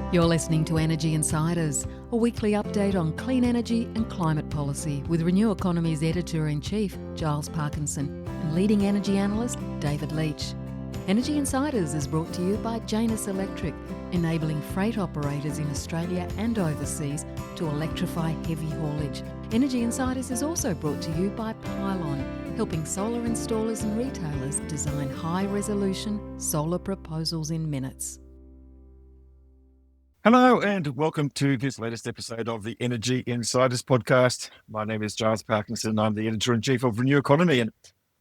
You're listening to Energy Insiders, a weekly update on clean energy and climate policy with Renew Economy's Editor-in-Chief, Giles Parkinson, and leading energy analyst, David Leach. Energy Insiders is brought to you by Janus Electric, enabling freight operators in Australia and overseas to electrify heavy haulage. Energy Insiders is also brought to you by Pylon, helping solar installers and retailers design high-resolution solar proposals in minutes. Hello and welcome to this latest episode of the Energy Insiders podcast. My name is Giles Parkinson. I'm the Editor-in-Chief of Renew Economy, and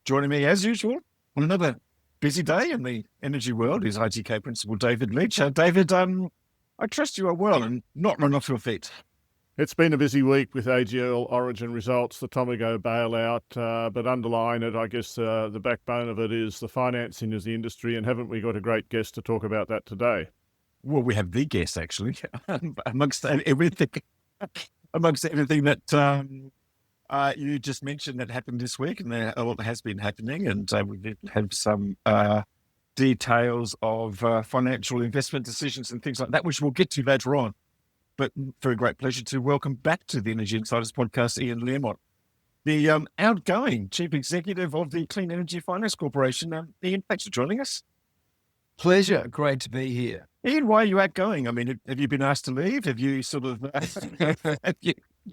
joining me as usual on another busy day in the energy world is ITK Principal David Leach. David, I trust you are well and not run off your feet. It's been a busy week with AGL Origin results, the Tomago bailout, but underlying it, I guess the backbone of it is the financing of the industry, and haven't we got a great guest to talk about that today? Well, we have the guest actually, amongst everything that you just mentioned that happened this week, and a lot has been happening, and we did have some details of financial investment decisions and things like that, which we'll get to later on. But very great pleasure to welcome back to the Energy Insiders podcast, Ian Learmonth, the outgoing Chief Executive of the Clean Energy Finance Corporation. Ian, thanks for joining us. Pleasure. Great to be here. Ian, why are you outgoing? I mean, have you been asked to leave? Have you sort of...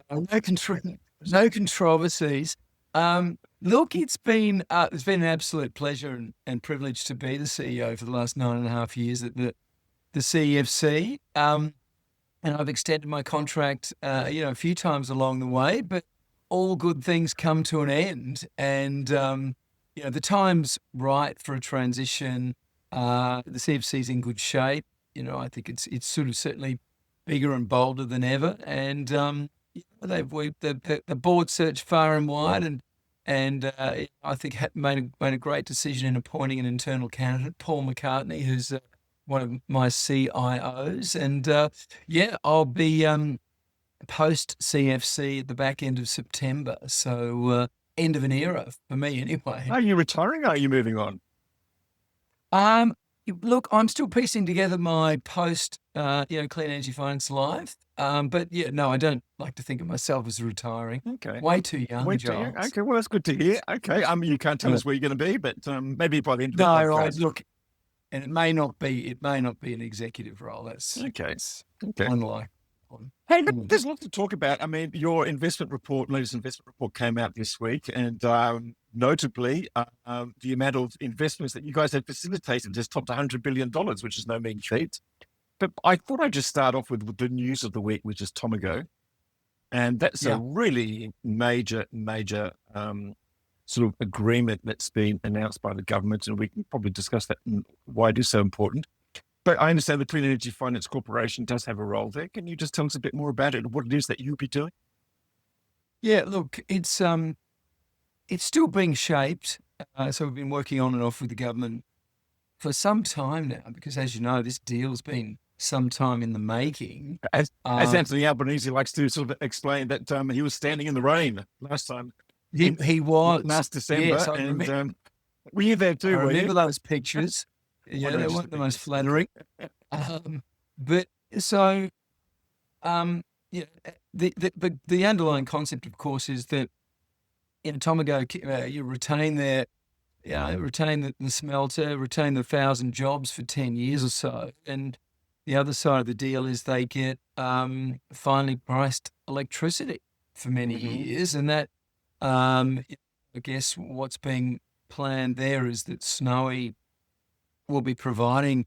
No controversies. Look, it's been an absolute pleasure and privilege to be the CEO for the last 9.5 years at the CEFC. And I've extended my contract, a few times along the way, but all good things come to an end. And, the time's right for a transition. The CEFC's in good shape. I think it's sort of certainly bigger and bolder than ever. And the board searched far and wide, and I think made a great decision in appointing an internal candidate, Paul McCartney, who's one of my CIOs. And I'll be post CFC at the back end of September. So end of an era for me, anyway. Are you retiring? Or are you moving on? Look, I'm still piecing together my post, Clean Energy Finance life. But I don't like to think of myself as retiring. Okay. Way too young, Giles. Okay, well, that's good to hear. Okay, you can't tell us where you're going to be, but maybe by the end of the podcast. Right, look, and it may not be an executive role. That's okay. Unlikely. Hey, but there's lots to talk about. I mean, your latest investment report came out this week, and notably, the amount of investments that you guys have facilitated has topped $100 billion, which is no mean feat. But I thought I'd just start off with the news of the week, which is Tomago. And that's a really major sort of agreement that's been announced by the government, and we can probably discuss that and why it is so important. But I understand the Clean Energy Finance Corporation does have a role there. Can you just tell us a bit more about it and what it is that you'll be doing? Yeah, look, it's still being shaped. So we've been working on and off with the government for some time now, because as you know, this deal's been some time in the making. As Anthony Albanese likes to sort of explain that he was standing in the rain last time. He was. Last December. Yes, and were you there too? I remember those pictures. Yeah, they weren't the most flattering. The underlying concept, of course, is that in Tomago, you retain the smelter, retain the 1,000 jobs for 10 years or so. And the other side of the deal is they get finely priced electricity for many years. And that, I guess what's being planned there is that Snowy will be providing,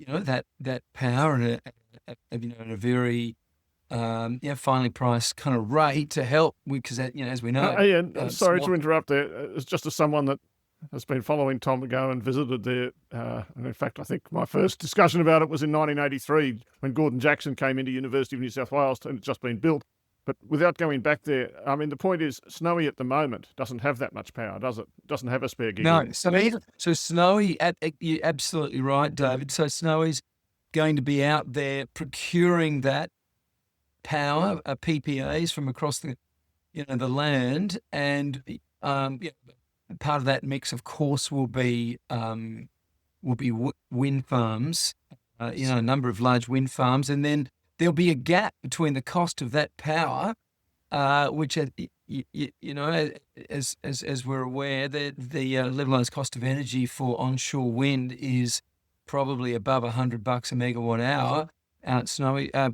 that power at a very finely priced kind of rate to help, because as we know. Ian, sorry to interrupt there. It's just as someone that has been following Tomago and visited there. And in fact, I think my first discussion about it was in 1983 when Gordon Jackson came into University of New South Wales and it's just been built. But without going back there, I mean, the point is Snowy at the moment doesn't have that much power, does it? Doesn't have a spare gigawatt. No, so Snowy, you're absolutely right, David. So Snowy's going to be out there procuring that power, PPAs from across the land, and part of that mix, of course, will be wind farms a number of large wind farms, and then there'll be a gap between the cost of that power, which, as we're aware, the levelized cost of energy for onshore wind is probably above $100 a megawatt hour.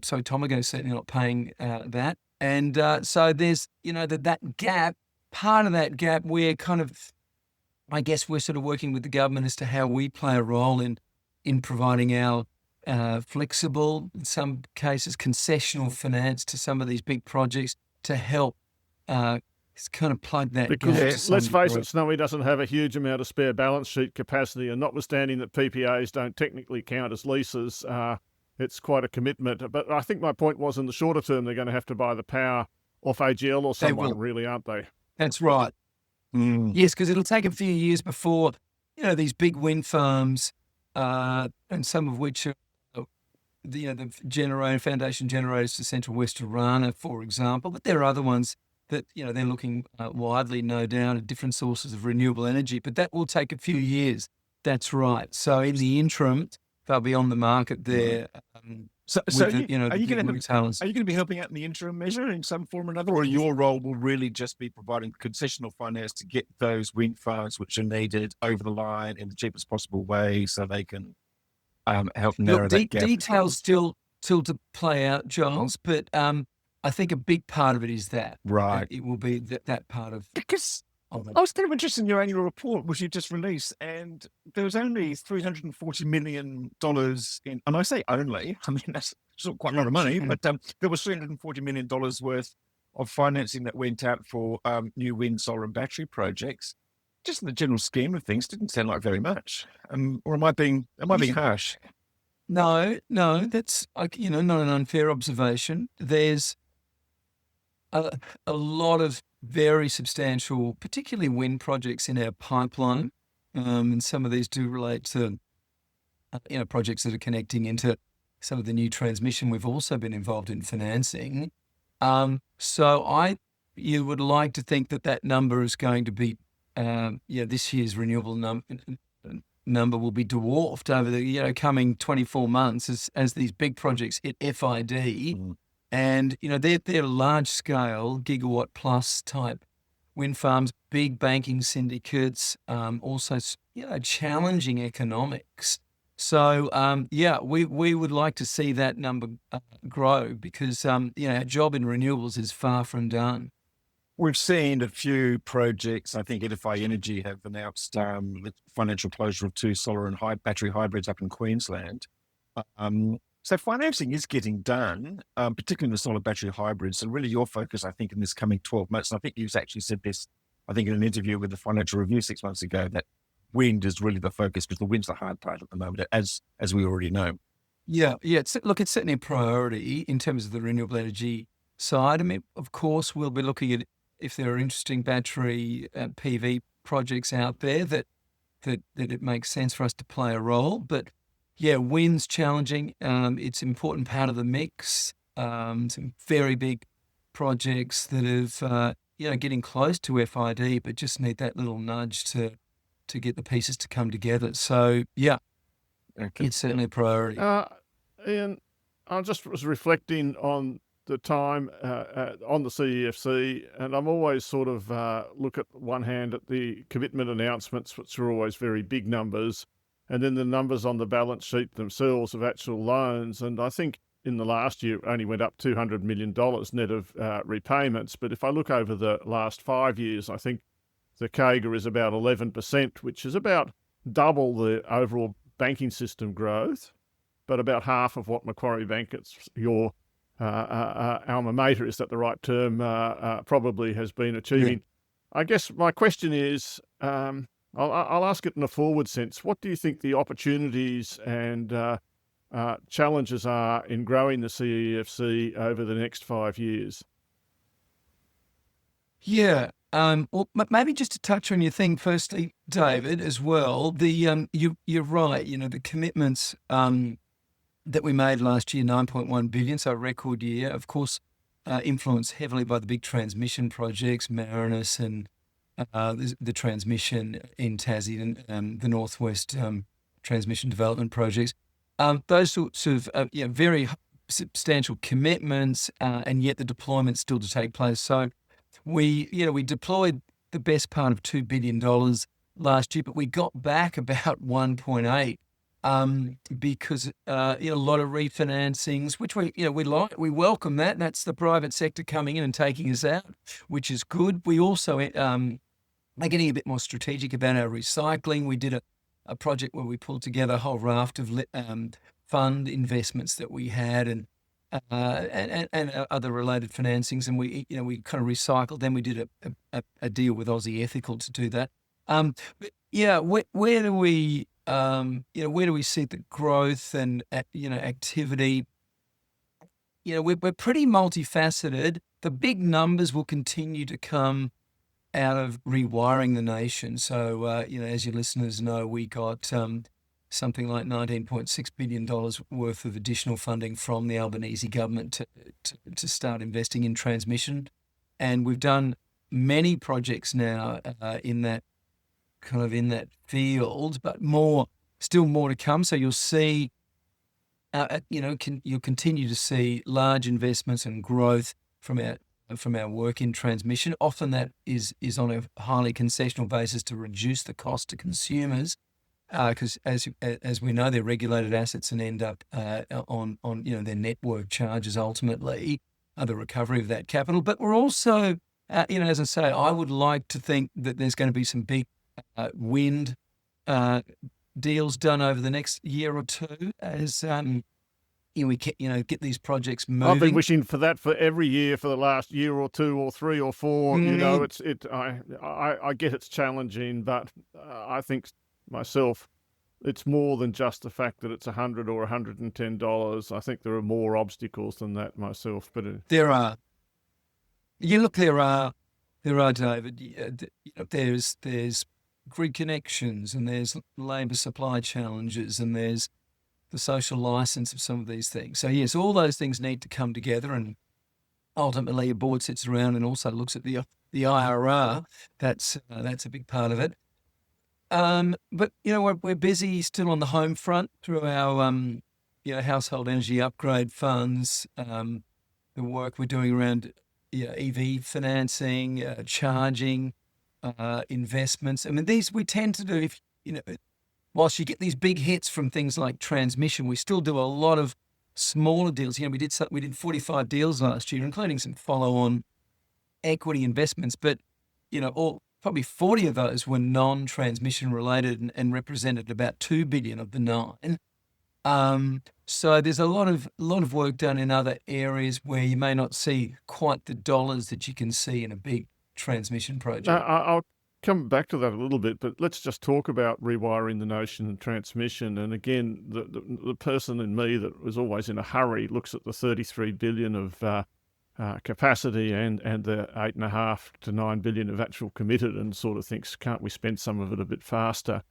So Tomago is certainly not paying that, and so there's that gap. Part of that gap, we're kind of, I guess, we're sort of working with the government as to how we play a role in providing our flexible, in some cases, concessional finance to some of these big projects to help kind of plug that gap. Because let's face it, Snowy doesn't have a huge amount of spare balance sheet capacity, and notwithstanding that PPAs don't technically count as leases, it's quite a commitment. But I think my point was, in the shorter term, they're going to have to buy the power off AGL or someone, really, aren't they? That's right. Yes, because it'll take a few years before, these big wind farms, and some of which are, the foundation generators to Central West Orana, for example. But there are other ones that, they're looking widely, no doubt, at different sources of renewable energy. But that will take a few years. That's right. So in the interim, they'll be on the market there. Are you going to be helping out in the interim measure in some form or another, or your role will really just be providing concessional finance to get those wind farms which are needed over the line in the cheapest possible way, so they can help narrow that gap? Details still to play out, Giles, but I think a big part of it is that. Right. It will be that part of. Because I was kind of interested in your annual report, which you just released, and there was only $340 million in, and I say only, I mean, that's not quite a lot of money, but there was $340 million worth of financing that went out for new wind, solar and battery projects. Just in the general scheme of things, didn't sound like very much. Or am I being harsh? No, that's not an unfair observation. There's a lot of very substantial, particularly wind projects in our pipeline, and some of these do relate to projects that are connecting into some of the new transmission we've also been involved in financing. So you would like to think that number is going to be this year's renewable number will be dwarfed over the coming 24 months as these big projects hit FID. And, they're large scale, gigawatt plus type wind farms, big banking syndicates, also, challenging economics. So, we would like to see that number grow because, our job in renewables is far from done. We've seen a few projects. I think Edify Energy have announced the financial closure of 2 solar and battery hybrids up in Queensland. So financing is getting done, particularly in the solar battery hybrids. And really your focus, I think, in this coming 12 months, and I think you've actually said this, I think, in an interview with the Financial Review 6 months ago, that wind is really the focus because the wind's the hard part at the moment, as we already know. Yeah. It's certainly a priority in terms of the renewable energy side. I mean, of course, we'll be looking at if there are interesting battery PV projects out there that it makes sense for us to play a role. But yeah, wind's challenging. It's an important part of the mix. Some very big projects that have, getting close to FID, but just need that little nudge to get the pieces to come together. So yeah, it's certainly a priority. Ian, I just was reflecting on the time on the CEFC, and I'm always sort of look at one hand at the commitment announcements, which are always very big numbers, and then the numbers on the balance sheet themselves of actual loans. And I think in the last year, it only went up $200 million net of repayments. But if I look over the last 5 years, I think the CAGR is about 11%, which is about double the overall banking system growth, but about half of what Macquarie Bank, it's your alma mater, is that the right term, probably has been achieving. Yeah. I guess my question is, I'll ask it in a forward sense. What do you think the opportunities and challenges are in growing the CEFC over the next 5 years? Yeah. Well, maybe just to touch on your thing firstly, David, as well. You're right. The commitments that we made last year, 9.1 billion, so a record year. Of course, influenced heavily by the big transmission projects, Marinus and the transmission in Tassie and the Northwest transmission development projects. Those sorts of very substantial commitments, and yet the deployment's still to take place. So we deployed the best part of $2 billion last year, but we got back about 1.8 because a lot of refinancings, which we welcome that. That's the private sector coming in and taking us out, which is good. We also are getting a bit more strategic about our recycling. We did a project where we pulled together a whole raft of fund investments that we had and other related financings, and we kind of recycled. Then we did a deal with Aussie Ethical to do that. But yeah, where do we see the growth and activity? We're pretty multifaceted. The big numbers will continue to come out of rewiring the nation. So as your listeners know, we got something like $19.6 billion worth of additional funding from the Albanese government to start investing in transmission. And we've done many projects now in that field, but still more to come. So you'll see, you'll continue to see large investments and growth from our work in transmission. Often that is on a highly concessional basis to reduce the cost to consumers, because as we know, they're regulated assets and end up on their network charges ultimately, the recovery of that capital. But we're also, as I say, I would like to think that there's going to be some big wind deals done over the next year or two as we get these projects moving. I've been wishing for that for every year for the last year or two or three or four. I get it's challenging, but I think myself, it's more than just the fact that it's $100 or $110. I think there are more obstacles than that myself. But there are. There are, David. There's grid connections, and there's labour supply challenges, and there's the social license of some of these things. So yes, all those things need to come together, and ultimately a board sits around and also looks at the IRR. That's a big part of it. But we're busy still on the home front through our household energy upgrade funds, the work we're doing around EV financing, charging, investments. I mean, these we tend to do. Whilst you get these big hits from things like transmission, we still do a lot of smaller deals. We did 45 deals last year, including some follow-on equity investments. But probably 40 of those were non-transmission related and represented about $2 billion of the $9 billion. So there's a lot of work done in other areas where you may not see quite the dollars that you can see in a big transmission project. I'll come back to that a little bit, but let's just talk about rewiring the nation and transmission. And again, the person in me that was always in a hurry looks at the $33 billion of capacity and the $8.5 to $9 billion of actual committed and sort of thinks, can't we spend some of it a bit faster?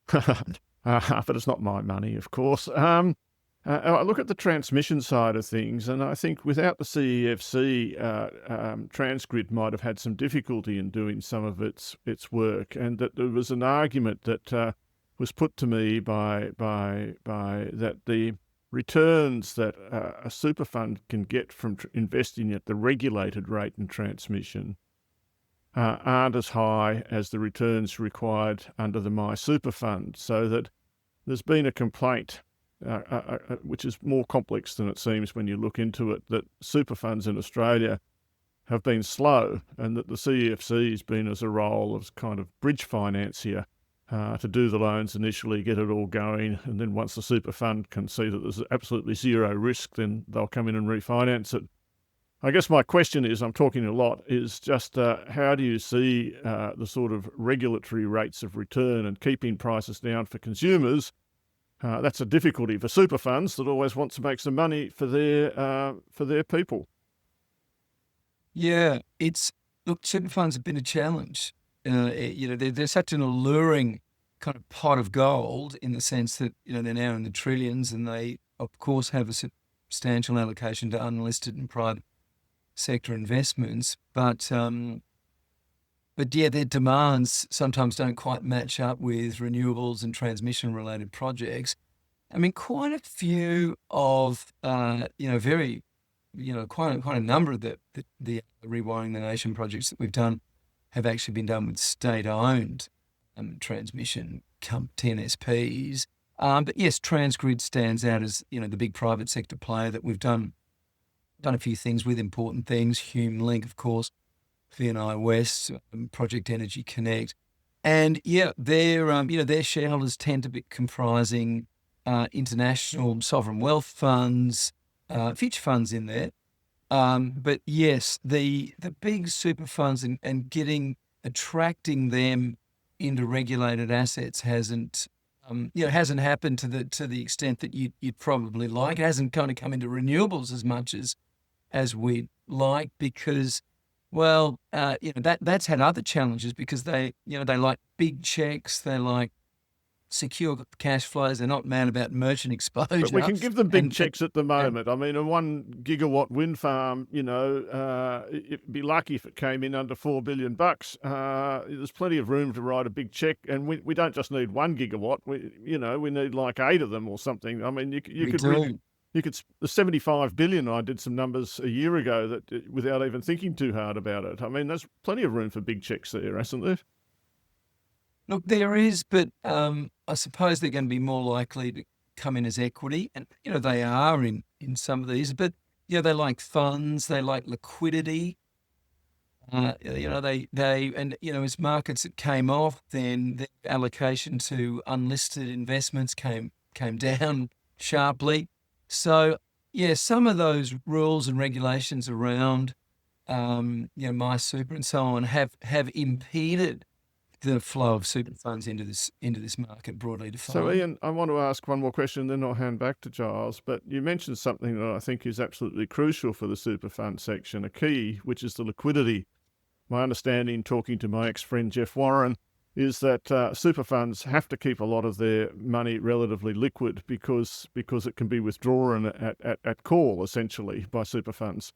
But it's not my money, of course. I look at the transmission side of things, and I think without the CEFC, Transgrid might have had some difficulty in doing some of its work, and that there was an argument that was put to me by that the returns that a super fund can get from investing at the regulated rate in transmission aren't as high as the returns required under the My Super Fund, so that there's been a complaint, which is more complex than it seems when you look into it, that super funds in Australia have been slow, and that the CEFC has been as a role as kind of bridge financier to do the loans initially, get it all going, and then once the super fund can see that there's absolutely zero risk, then they'll come in and refinance it. I guess my question is, I'm talking a lot, is just how do you see the sort of regulatory rates of return and keeping prices down for consumers? That's a difficulty for super funds that always want to make some money for their people. Yeah, super funds have been a challenge. They're such an alluring kind of pot of gold in the sense that they're now in the trillions, and they of course have a substantial allocation to unlisted and private sector investments, but yeah, their demands sometimes don't quite match up with renewables and transmission related projects. I mean, quite a few of, very, quite a number of the Rewiring the Nation projects that we've done have actually been done with state-owned transmission TNSPs. But yes, Transgrid stands out as, the big private sector player that we've done a few things with, important things. Hume Link, of course, VNI West, Project Energy Connect. And yeah, their shareholders tend to be comprising international sovereign wealth funds, future funds in there. But yes, the big super funds and attracting them into regulated assets hasn't happened to the extent that you'd probably like. It hasn't kind of come into renewables as much as we'd like, because, well, that's had other challenges, because they like big checks, they like secure cash flows. They're not mad about merchant exposure. But we can give them big checks at the moment. I mean, a 1 gigawatt wind farm, it'd be lucky if it came in under $4 billion. There's plenty of room to write a big check, and we don't just need 1 gigawatt. We need like 8 of them or something. I mean, the 75 billion. I did some numbers a year ago that without even thinking too hard about it. I mean, there's plenty of room for big checks there, isn't there? Look, there is, but I suppose they're going to be more likely to come in as equity, and they are in some of these. But they like funds, they like liquidity. As markets that came off, then the allocation to unlisted investments came down sharply. So yeah, some of those rules and regulations around my super and so on have impeded the flow of super funds into this market, broadly defined. So Ian, I want to ask one more question, then I'll hand back to Giles. But you mentioned something that I think is absolutely crucial for the super fund section, a key, which is the liquidity. My understanding, talking to my ex-friend Jeff Warren, is that super funds have to keep a lot of their money relatively liquid because it can be withdrawn at call, essentially, by super funds,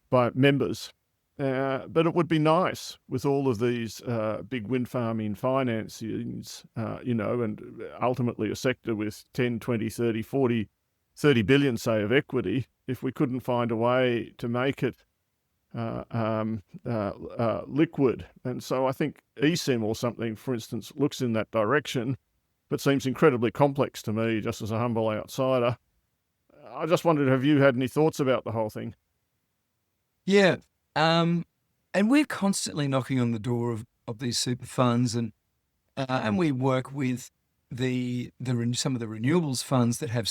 by members. But it would be nice with all of these big wind farming financings, and ultimately a sector with 10, 20, 30, 40, 30 billion, say, of equity, if we couldn't find a way to make it liquid. And so I think eSIM or something, for instance, looks in that direction, but seems incredibly complex to me, just as a humble outsider. I just wondered, have you had any thoughts about the whole thing? Yeah. And we're constantly knocking on the door of these super funds, and we work with some of the renewables funds that have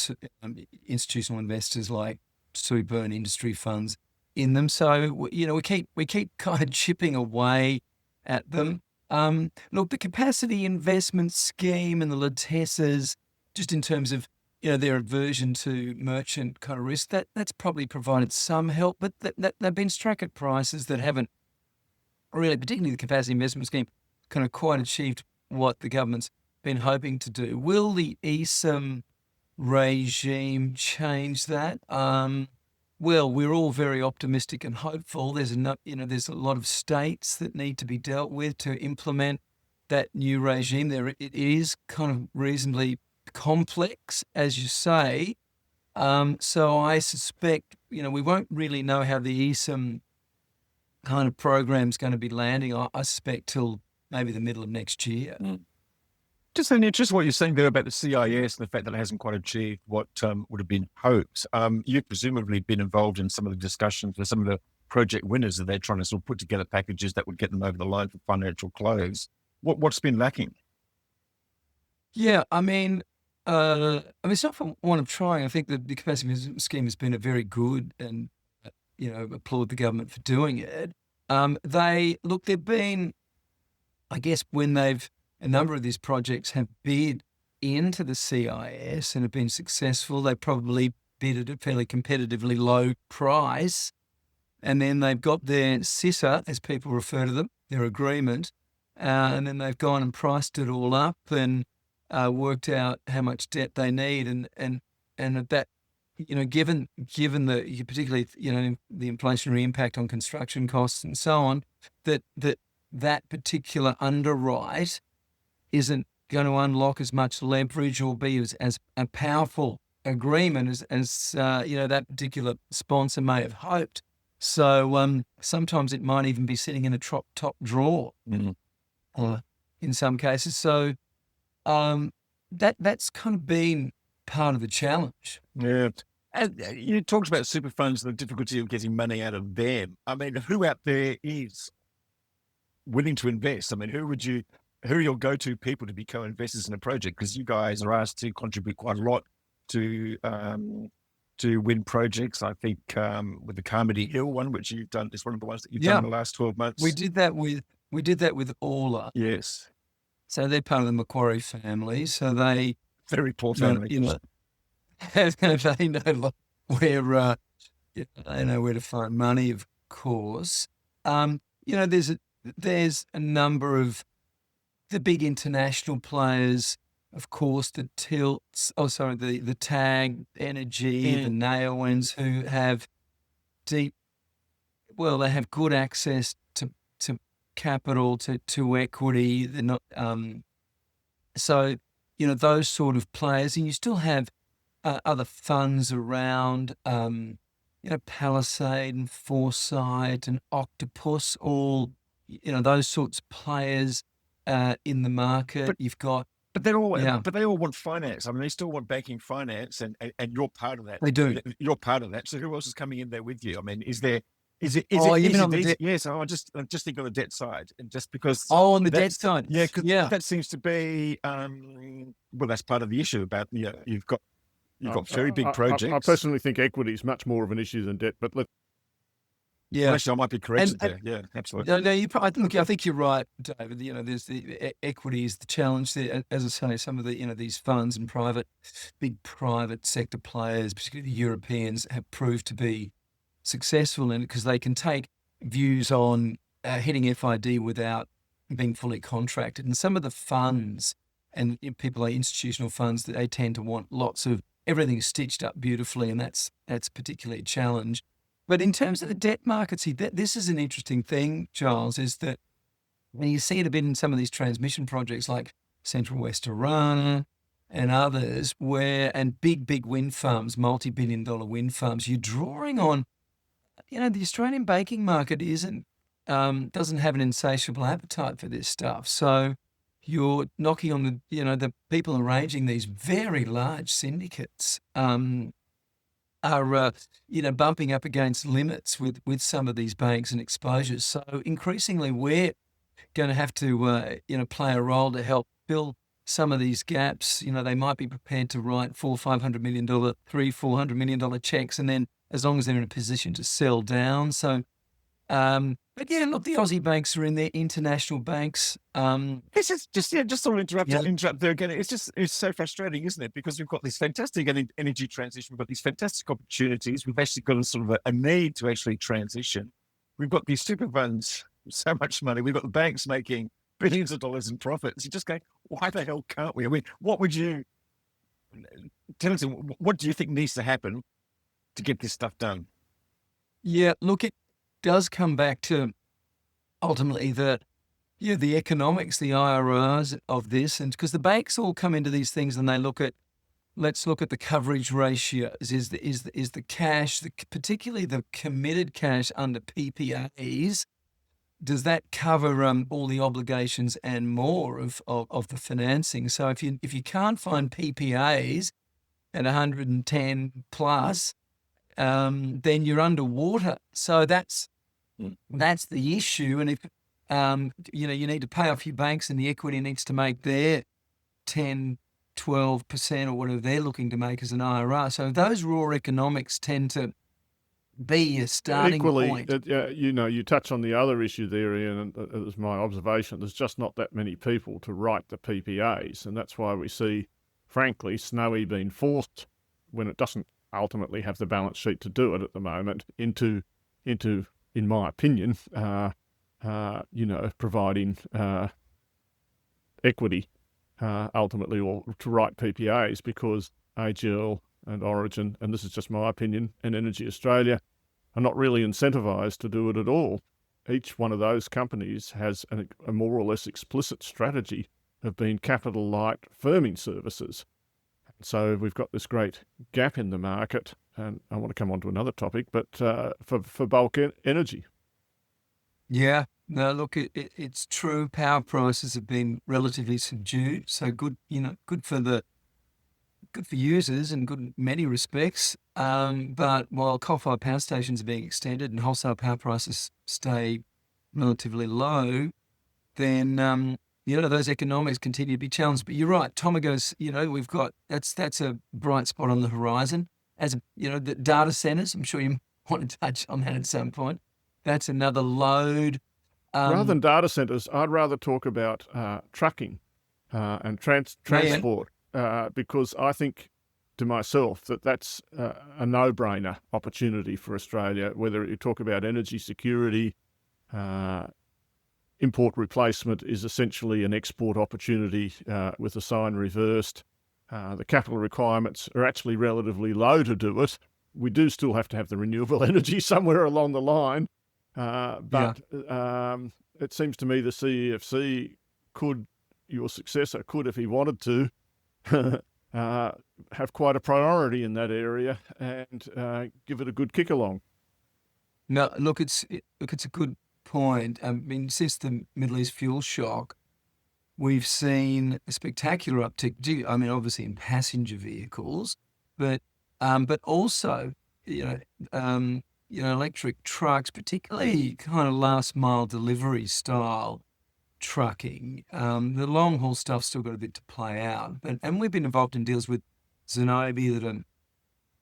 institutional investors like super and industry funds in them. So we keep kind of chipping away at them. Look, the capacity investment scheme and the LTESs, just in terms of their aversion to merchant kind of risk, that's probably provided some help, but they've been struck at prices that haven't really, particularly the capacity investment scheme, kind of quite achieved what the government's been hoping to do. Will the eSIM regime change that? Well, we're all very optimistic and hopeful. There's a lot of states that need to be dealt with to implement that new regime. It is kind of reasonably complex, as you say. So I suspect, we won't really know how the eSIM kind of program's going to be landing, I suspect, till maybe the middle of next year. Just an interest what you're saying there about the CIS and the fact that it hasn't quite achieved what would have been hoped. You've presumably been involved in some of the discussions with some of the project winners that they're trying to sort of put together packages that would get them over the line for financial close. What's been lacking? Yeah, I mean, it's not for want of trying. I think the capacity management scheme has been a very good, and applaud the government for doing it. They've been, I guess, when a number of these projects have bid into the CIS and have been successful, they probably bid at a fairly competitively low price, and then they've got their SISA, as people refer to them, their agreement, and then they've gone and priced it all up and worked out how much debt they need, and at that, given the particularly the inflationary impact on construction costs and so on, that particular underwrite isn't going to unlock as much leverage or be as a powerful agreement as that particular sponsor may have hoped. So sometimes it might even be sitting in a top drawer in some cases. So that's kind of been part of the challenge. Yeah. And you talked about super funds and the difficulty of getting money out of them. I mean, who out there is willing to invest? I mean, who are your go-to people to be co-investors in a project? Because you guys are asked to contribute quite a lot to win projects. I think with the Carmody Hill one, which you've done, is one of the ones that you've done in the last 12 months. We did that with Orla. Yes. So they're part of the Macquarie family. So they very poor family. they know where they know where to find money, of course. There's a number of the big international players, of course, the the TAG Energy, the Neoens, who have they have good access to capital, to equity. They're not those sort of players, and you still have other funds around, Palisade and Foresight and Octopus, all those sorts of players in the market. You've got, but they all want finance. I mean, they still want banking finance, and you're part of that. They do. You're part of that. So who else is coming in there with you? I mean, is it? Yes, I just think on the debt side, and just because. On the debt side, because that seems to be that's part of the issue about you've got very big projects. I personally think equity is much more of an issue than debt, but actually, I might be corrected there. Yeah, absolutely. No, I think you're right, David. There's the equity is the challenge there. As I say, some of the these funds and big private sector players, particularly the Europeans, have proved to be successful in it because they can take views on hitting FID without being fully contracted. And some of the funds and people like institutional funds, that they tend to want lots of everything stitched up beautifully, and that's particularly a challenge. But in terms of the debt markets, this is an interesting thing, Charles, is that when you see it a bit in some of these transmission projects like Central West Orana and others, and big wind farms, multi-billion-dollar wind farms, you're drawing on, the Australian banking market doesn't have an insatiable appetite for this stuff. So you're knocking on the people arranging these very large syndicates are bumping up against limits with some of these banks and exposures. So increasingly, we're going to have to play a role to help fill some of these gaps. They might be prepared to write $400 million, $400 million checks, and then as long as they're in a position to sell down. So, but the Aussie banks are in there, international banks. This is just sort of interrupt there again. It's so frustrating, isn't it? Because we've got this fantastic energy transition, we've got these fantastic opportunities. We've actually got a need to actually transition. We've got these super funds, so much money. We've got the banks making billions of dollars in profits. You're just going, why the hell can't we? I mean, what would you tell us? What do you think needs to happen to get this stuff done? Yeah, look, it does come back to ultimately the economics, the IRRs of this, and because the banks all come into these things and they let's look at the coverage ratios. Is the cash, particularly the committed cash under PPAs, does that cover all the obligations and more of the financing? So if you can't find PPAs at 110 plus, then you're underwater. So that's the issue. And if you need to pay off your banks, and the equity needs to make their 10, 12% or whatever they're looking to make as an IRR. So those raw economics tend to be a starting point. You touch on the other issue there, Ian, and it was my observation. There's just not that many people to write the PPAs, and that's why we see, frankly, Snowy being forced, when it doesn't ultimately have the balance sheet to do it at the moment, into in my opinion, providing equity ultimately, or to write PPAs, because AGL and Origin, and this is just my opinion, and Energy Australia are not really incentivised to do it at all. Each one of those companies has a more or less explicit strategy have been capital light firming services. So we've got this great gap in the market, and I want to come on to another topic, but for bulk energy. Yeah, no, look, it's true. Power prices have been relatively subdued, so good, good for users and good in many respects. But while coal-fired power stations are being extended and wholesale power prices stay relatively low, then those economics continue to be challenged. But you're right, Tomago's, we've got that's a bright spot on the horizon. As the data centers, I'm sure you want to touch on that at some point. That's another load. Rather than data centers, I'd rather talk about trucking and transport because I think to myself that's a no-brainer opportunity for Australia, whether you talk about energy security. Import replacement is essentially an export opportunity with the sign reversed. The capital requirements are actually relatively low to do it. We do still have to have the renewable energy somewhere along the line. But it seems to me the CEFC your successor could, if he wanted to, have quite a priority in that area and give it a good kick along. No, look, it's a good point. I mean, since the Middle East fuel shock, we've seen a spectacular uptick. I mean, obviously in passenger vehicles, but also, electric trucks, particularly kind of last mile delivery style trucking. The long haul stuff's still got a bit to play out, and we've been involved in deals with Zenobē that are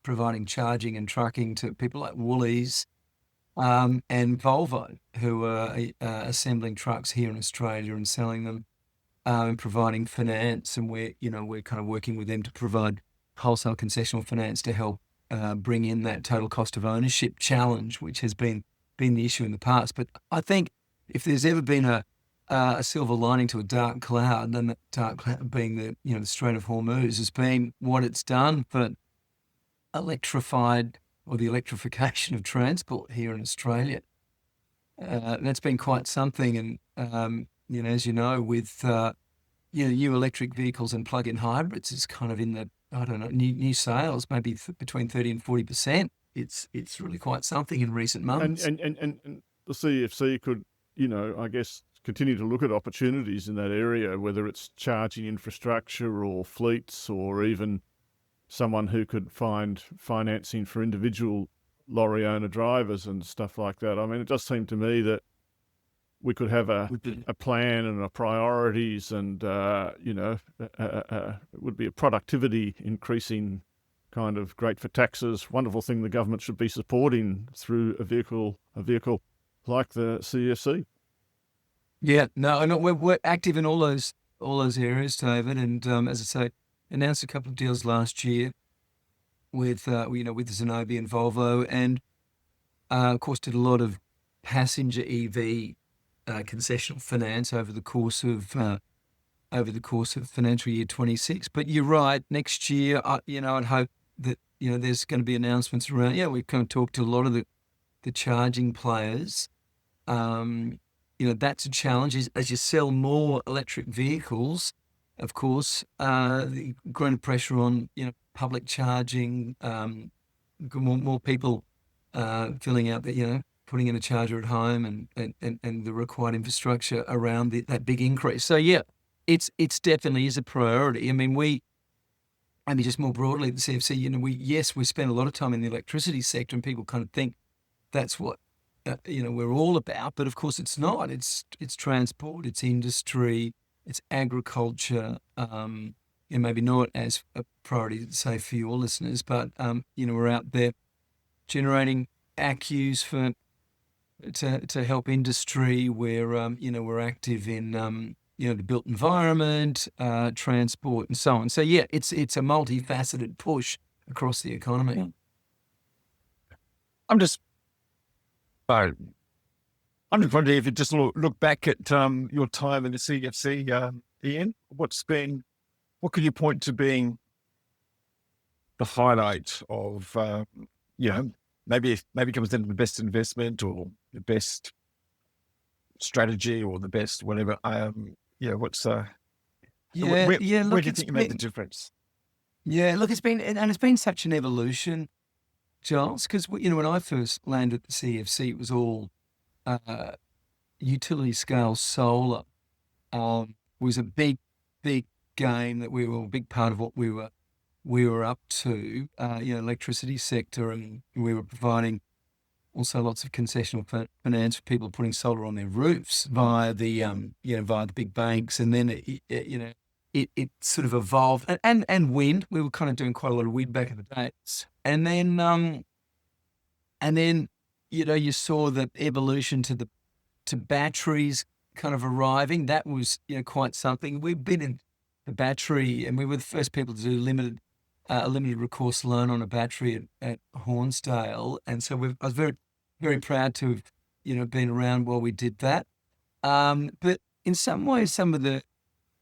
providing charging and trucking to people like Woolies, and Volvo, who are assembling trucks here in Australia and selling them, and providing finance. And we're kind of working with them to provide wholesale concessional finance to help bring in that total cost of ownership challenge, which has been the issue in the past. But I think if there's ever been a silver lining to a dark cloud, then that dark cloud being the Strait of Hormuz has been what it's done for electrified or the electrification of transport here in Australia. That's been quite something. And, as you know, with new electric vehicles and plug-in hybrids is kind of in the, I don't know, new sales, maybe between 30 and 40%. It's really quite something in recent months. And the CEFC could, I guess, continue to look at opportunities in that area, whether it's charging infrastructure or fleets or even someone who could find financing for individual lorry owner drivers and stuff like that. I mean, it does seem to me that we could have a plan and a priorities and, it would be a productivity increasing kind of great for taxes, wonderful thing the government should be supporting through a vehicle like the CEFC. Yeah, no, we're active in all those areas, David. And as I say, announced a couple of deals last year with Zenobē and Volvo, and of course did a lot of passenger EV concessional finance over the course of financial year 26. But you're right, next year, I'd hope that there's going to be announcements around. Yeah, we've kind of talked to a lot of the charging players. That's a challenge as you sell more electric vehicles. Of course, the growing pressure on public charging, more people filling out putting in a charger at home and the required infrastructure around that big increase. So yeah, it's definitely is a priority. I mean, just more broadly at the CFC, we spend a lot of time in the electricity sector, and people kind of think that's what we're all about, but of course it's not. It's transport, it's industry, it's agriculture, and maybe not as a priority, say, for your listeners, but we're out there generating ACCUs to help industry. We're active in the built environment, transport, and so on. So yeah, it's a multifaceted push across the economy. I'm just wondering if you just look back at your time in the CEFC, Ian. What could you point to being the highlight of, maybe it comes down to the best investment or the best strategy or the best whatever. What's Yeah, Where, yeah. where Look, do you it's think you made the been, difference? yeah, look, it's been such an evolution, Giles, because when I first landed at the CFC, it was all uh, utility scale solar. Was a big game that we were a big part of what we were up to. Electricity sector, and we were providing also lots of concessional finance for people putting solar on their roofs via the big banks, and then it sort of evolved, and wind. We were kind of doing quite a lot of wind back in the days, and then you saw the evolution to batteries kind of arriving. That was quite something. We've been in the battery, and we were the first people to do a limited recourse loan on a battery at Hornsdale, and so I was very very proud to have been around while we did that. But in some ways, some of the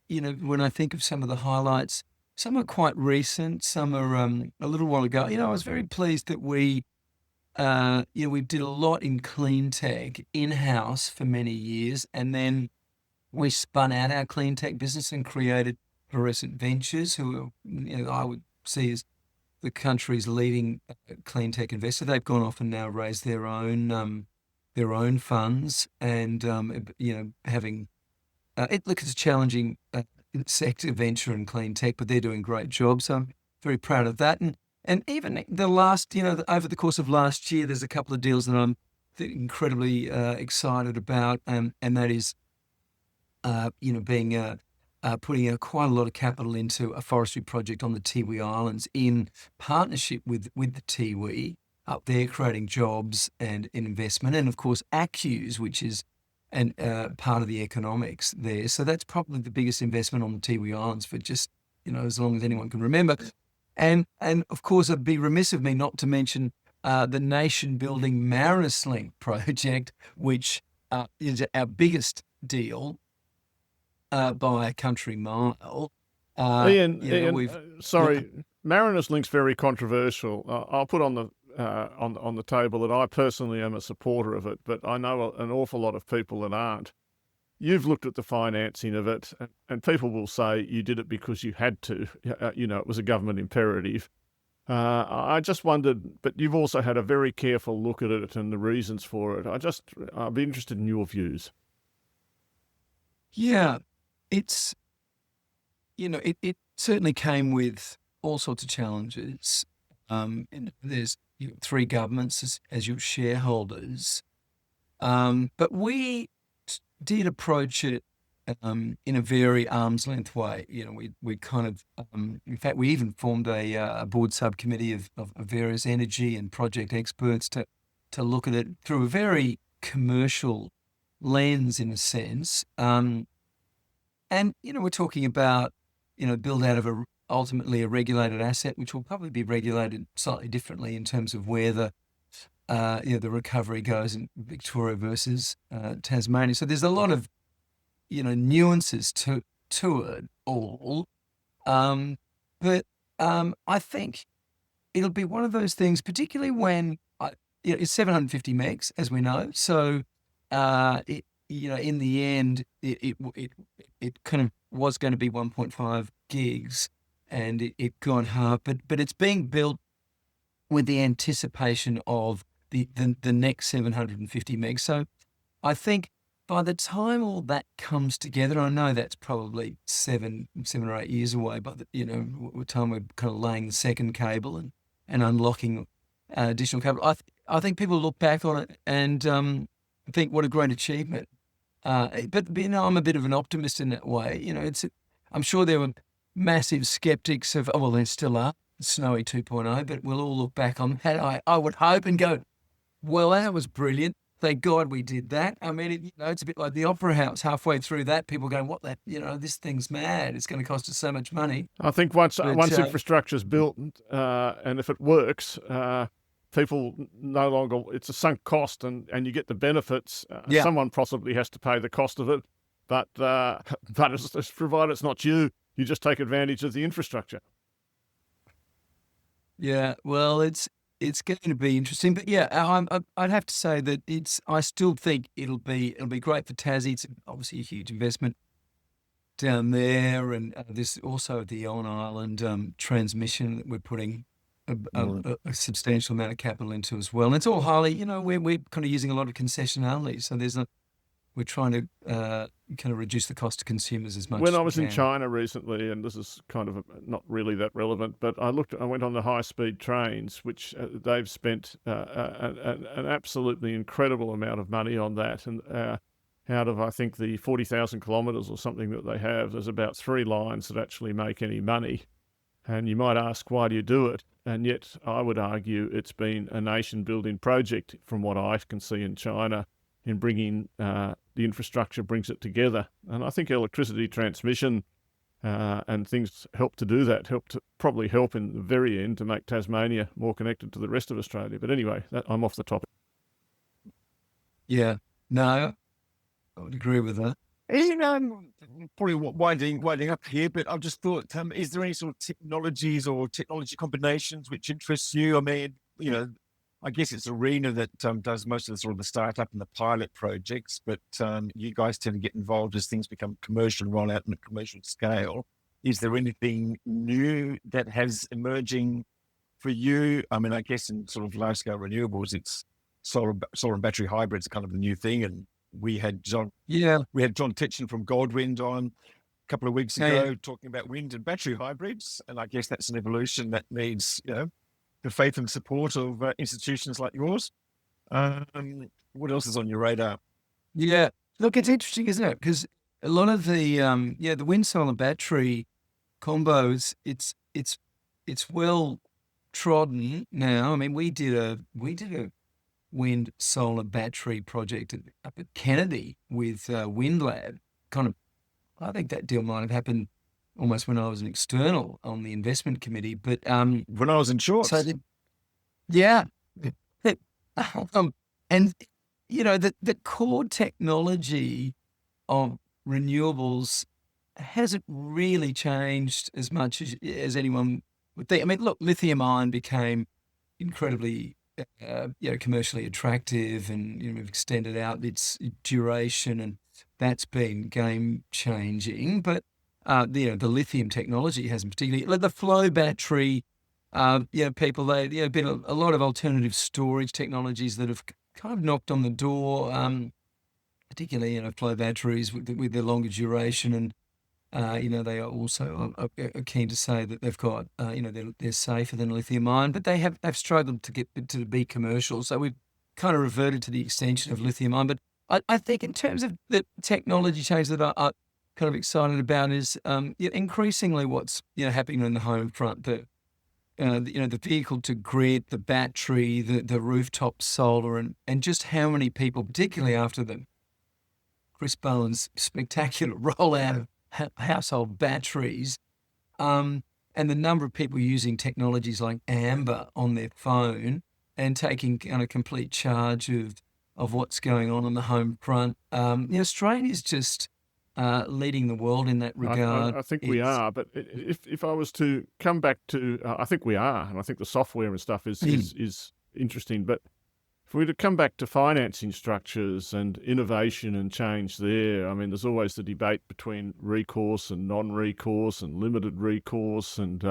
when I think of some of the highlights, some are quite recent, some are a little while ago. I was very pleased that we did a lot in clean tech in-house for many years, and then we spun out our clean tech business and created Fluorescent Ventures, who I would see as the country's leading clean tech investor. They've gone off and now raised their own funds, and having it's a challenging sector, venture and clean tech, but they're doing a great job. So I'm very proud of that. And even the last, over the course of last year, there's a couple of deals that I'm incredibly excited about, and that is, being putting quite a lot of capital into a forestry project on the Tiwi Islands in partnership with the Tiwi up there, creating jobs and investment, and of course ACCUs, which is part of the economics there. So that's probably the biggest investment on the Tiwi Islands for just as long as anyone can remember. And of course, it'd be remiss of me not to mention the nation-building Marinus Link project, which is our biggest deal by a country mile. Ian, sorry, Marinus Link's very controversial. I'll put on the table that I personally am a supporter of it, but I know an awful lot of people that aren't. You've looked at the financing of it, and people will say you did it because you had to. It was a government imperative. I just wondered, but you've also had a very careful look at it and the reasons for it. I'd be interested in your views. Yeah, it's it certainly came with all sorts of challenges. And there's three governments as your shareholders, but we did approach it in a very arm's length way. We kind of, in fact, we even formed a board subcommittee of various energy and project experts to look at it through a very commercial lens, in a sense. And we're talking about build out of ultimately a regulated asset, which will probably be regulated slightly differently in terms of where the recovery goes in Victoria versus Tasmania. So there's a lot of nuances to it all, but I think it'll be one of those things, particularly when it's 750 megs, as we know. So in the end, it kind of was going to be 1.5 gigs, and it got half, but it's being built with the anticipation of the next 750 megs. So I think by the time all that comes together, I know that's probably 7 or 8 years away, but the time we're kind of laying the second cable and unlocking additional cable, I think people look back on it and think what a great achievement. But I'm a bit of an optimist in that way. I'm sure there were massive skeptics of, well, there still are, Snowy 2.0, but we'll all look back on that, I would hope, and go, well, that was brilliant. Thank God we did that. I mean, it's a bit like the Opera House. Halfway through that, people going, what that, this thing's mad. It's going to cost us so much money. I think once infrastructure's built, and if it works, people no longer, it's a sunk cost, and you get the benefits. Someone possibly has to pay the cost of it, but it's provided it's not you just take advantage of the infrastructure. Yeah, well, it's going to be interesting, but I'd have to say that I still think it'll be great for Tassie. It's obviously a huge investment down there, and there's also the on island transmission that we're putting a substantial amount of capital into as well. And it's all highly, we're kind of using a lot of concessionality, so we're trying to kind of reduce the cost to consumers as much as When I we was in can. China recently, and this is kind of not really that relevant, but I went on the high-speed trains, which they've spent an absolutely incredible amount of money on that. And out of, I think, the 40,000 kilometres or something that they have, there's about 3 lines that actually make any money. And you might ask, why do you do it? And yet I would argue it's been a nation-building project from what I can see in China, in bringing the infrastructure, brings it together. And I think electricity transmission and things help to do that, probably help in the very end to make Tasmania more connected to the rest of Australia. But anyway, I'm off the topic. Yeah, no, I would agree with that. Probably winding up here, but I've just thought, is there any sort of technologies or technology combinations which interest you? I mean, I guess it's Arena that does most of the sort of the startup and the pilot projects, but you guys tend to get involved as things become commercial and roll out on a commercial scale. Is there anything new that has emerging for you? I mean, I guess in sort of large scale renewables, it's solar and battery hybrids, kind of the new thing. And we had John Titchen from Goldwind on a couple of weeks ago talking about wind and battery hybrids, and I guess that's an evolution that needs the faith and support of institutions like yours. What else is on your radar? Yeah, look, it's interesting, isn't it? Because a lot of the the wind solar battery combos, it's well trodden now. I mean, we did a wind solar battery project up at Kennedy with WindLab. Kind of, I think that deal might have happened almost when I was an external on the investment committee. But when I was in shorts, and the core technology of renewables hasn't really changed as much as anyone would think. I mean, look, lithium ion became incredibly commercially attractive, and we've extended out its duration, and that's been game changing. But the lithium technology hasn't particularly. Like the flow battery, people, been a lot of alternative storage technologies that have kind of knocked on the door, particularly flow batteries with their longer duration, and they are also are keen to say that they've got they're safer than lithium ion, but they've struggled to get to be commercial. So we've kind of reverted to the extension of lithium ion. But I think in terms of the technology change that I'm kind of excited about is increasingly what's happening on the home front. The vehicle to grid, the battery, the rooftop solar, and just how many people, particularly after the Chris Bowen's spectacular rollout of household batteries, and the number of people using technologies like Amber on their phone and taking kind of complete charge of what's going on the home front. Australia's just leading the world in that regard. I think we are, but if I was to come back to, I think we are, and I think the software and stuff is interesting, but if we were to come back to financing structures and innovation and change there, I mean, there's always the debate between recourse and non-recourse and limited recourse, and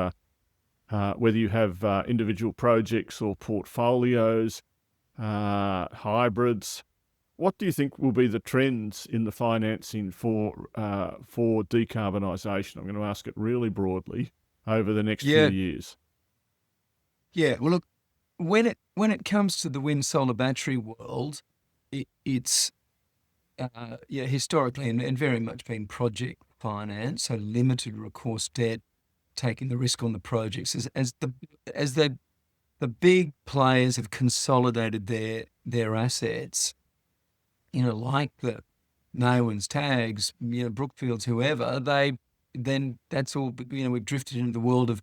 whether you have individual projects or portfolios, hybrids. What do you think will be the trends in the financing for decarbonisation? I'm going to ask it really broadly over the next few years. Yeah, well, look, when it comes to the wind solar battery world, it's historically and very much been project finance, so limited recourse debt, taking the risk on the projects as the big players have consolidated their assets. Like the Nawans, Tags, Brookfields, whoever, that's all, we've drifted into the world of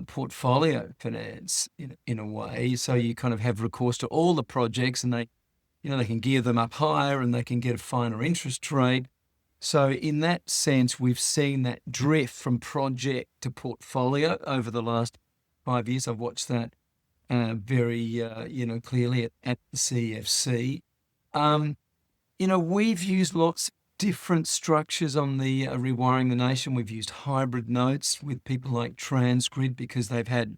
portfolio finance in a way. So you kind of have recourse to all the projects, and they can gear them up higher and they can get a finer interest rate. So in that sense, we've seen that drift from project to portfolio over the last 5 years. I've watched that very clearly at the CEFC. We've used lots different structures on the Rewiring the Nation. We've used hybrid notes with people like Transgrid because they've had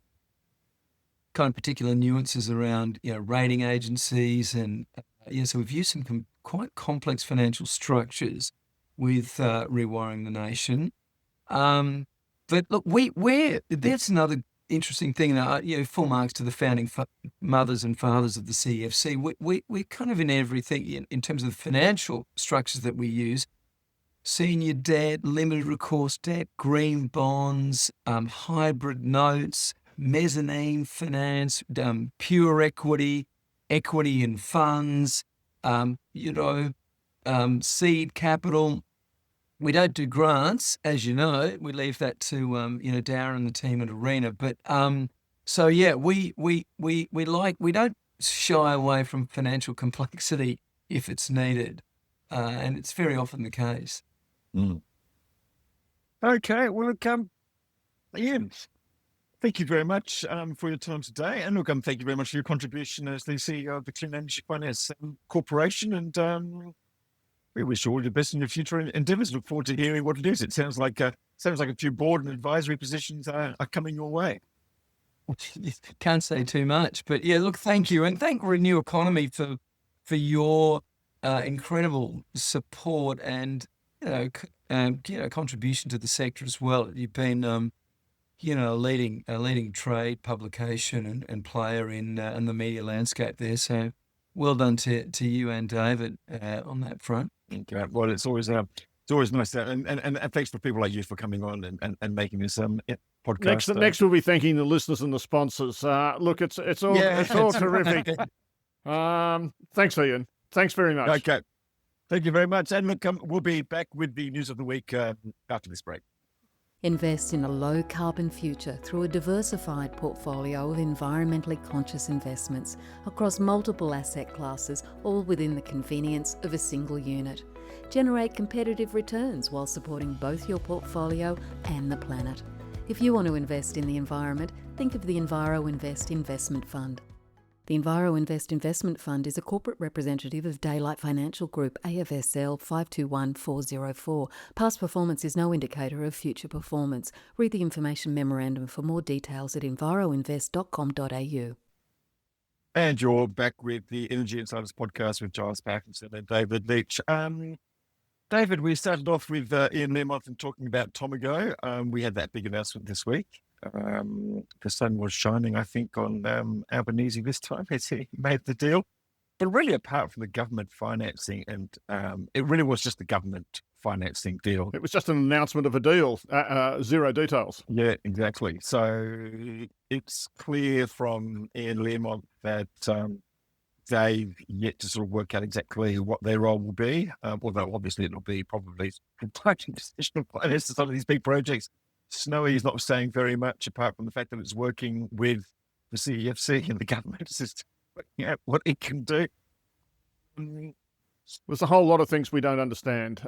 kind of particular nuances around, rating agencies and so we've used some quite complex financial structures with Rewiring the Nation. But look, that's another interesting thing. Full marks to the founding mothers and fathers of the CEFC. We're kind of in everything in terms of the financial structures that we use: senior debt, limited recourse debt, green bonds, hybrid notes, mezzanine finance, pure equity, equity in funds, seed capital. We don't do grants, as you know. We leave that to Darren and the team at Arena. But we don't shy away from financial complexity if it's needed, and it's very often the case. Mm. Okay, well, look, Ian, thank you very much for your time today, and look, thank you very much for your contribution as the CEO of the Clean Energy Finance Corporation, and we wish you all the best in your future endeavours. Look forward to hearing what it is. It sounds like a few board and advisory positions are coming your way. Can't say too much, but look, thank you, and thank Renew Economy for your incredible support and contribution to the sector as well. You've been a leading trade publication and player in the media landscape there. So well done to you and David on that front. Okay. Well, it's always nice to, and thanks for people like you for coming on and making this podcast. Next we'll be thanking the listeners and the sponsors. Look, it's all terrific. Thanks, Ian. Thanks very much. Okay. Thank you very much. And look, we'll be back with the news of the week after this break. Invest in a low-carbon future through a diversified portfolio of environmentally conscious investments across multiple asset classes, all within the convenience of a single unit. Generate competitive returns while supporting both your portfolio and the planet. If you want to invest in the environment, think of the Enviro Invest Investment Fund. The Enviro Invest Investment Fund is a corporate representative of Daylight Financial Group, AFSL 521404. Past performance is no indicator of future performance. Read the information memorandum for more details at enviroinvest.com.au. And you're back with the Energy Insiders podcast with Giles Parkinson and David Leach. David, we started off with Ian Learmonth and talking about Tomago. We had that big announcement this week. The sun was shining, I think, on Albanese this time as he made the deal. But really, apart from the government financing, and it really was just the government financing deal. It was just an announcement of a deal, zero details. Yeah, exactly. So it's clear from Ian Learmonth that they've yet to sort of work out exactly what their role will be. Although obviously it'll be probably providing decisional finance to some of these big projects. Snowy is not saying very much apart from the fact that it's working with the CEFC and the government is just working out what it can do. There's a whole lot of things we don't understand.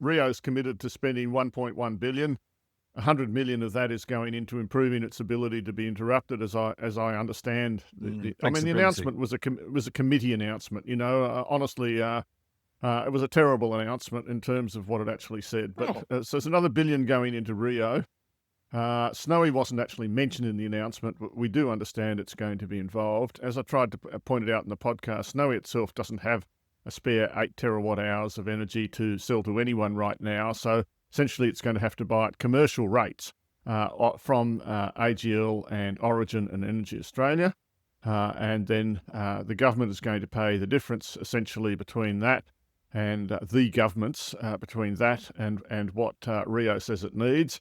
Rio's committed to spending $1.1 billion. 100 million of that is going into improving its ability to be interrupted, as I understand. The announcement was a committee announcement. Honestly, it was a terrible announcement in terms of what it actually said. But so there's another $1 billion going into Rio. Snowy wasn't actually mentioned in the announcement, but we do understand it's going to be involved. As I tried to point it out in the podcast, Snowy itself doesn't have a spare 8 terawatt hours of energy to sell to anyone right now. So essentially it's going to have to buy at commercial rates from AGL and Origin and Energy Australia. And then the government is going to pay the difference essentially between that and the governments, between that and what Rio says it needs.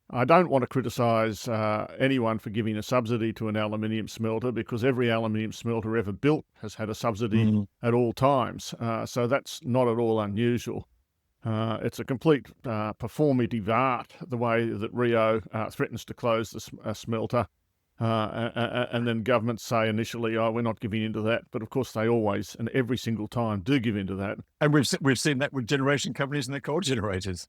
I don't want to criticise anyone for giving a subsidy to an aluminium smelter, because every aluminium smelter ever built has had a subsidy at all times. So that's not at all unusual. It's a complete performative art, the way that Rio threatens to close the smelter. And then governments say initially, we're not giving into that. But of course, they always and every single time do give into that. And we've seen that with generation companies and their coal generators.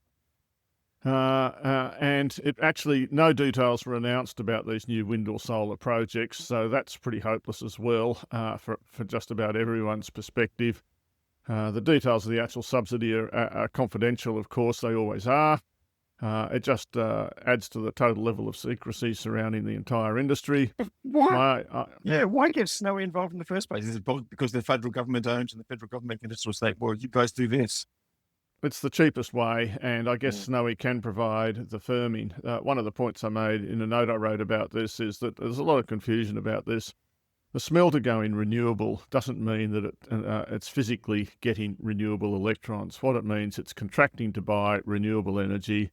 And it actually, no details were announced about these new wind or solar projects, so that's pretty hopeless as well for just about everyone's perspective. The details of the actual subsidy are confidential, of course, they always are. It just adds to the total level of secrecy surrounding the entire industry. Why? Why get Snowy involved in the first place? Is it because the federal government owns and the federal government can just sort of say, well, you guys do this? It's the cheapest way, and I guess Snowy can provide the firming. One of the points I made in a note I wrote about this is that there's a lot of confusion about this. The smelter going renewable doesn't mean that it's physically getting renewable electrons. What it means, it's contracting to buy renewable energy